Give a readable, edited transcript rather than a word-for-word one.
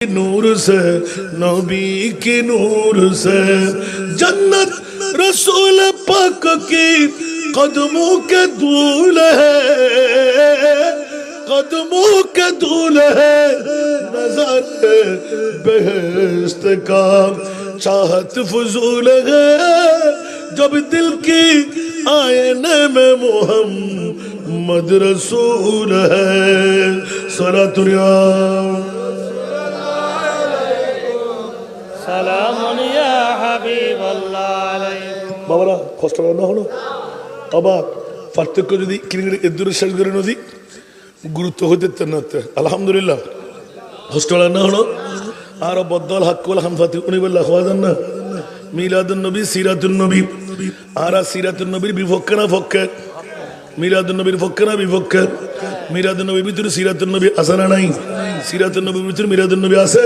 नूर से नबी की नूर से जन्नत रसूल पाक की कदमों के धूल है, कदमों के धूल है। नजर बेहस्त का चाहत फजूल है, जब दिल की आईने में मोहम्मद रसूल है। सलातुल्लाह বাবারা কষ্ট করে না হলো অবাক পার্থক্য যদি এদুরে শেষ করে নদী গুরুত্ব হইতে না আলহামদুলিল্লাহ কষ্ট না হলো আর বদল হাক্কুল হামফাতি উনি বললা হওয়া যান না মিলাদুন নবী সিরাতুন নবী আর সিরাতুন নবীর বিপক্ষে না পক্ষে মিলাদুন নবীর পক্ষে না বিপক্ষে মিলাদুন নবীর ভিতরে সিরাতুন নবী আছে না নাই সিরাতুন নবীর ভিতরে মিলাদুন নবী আছে।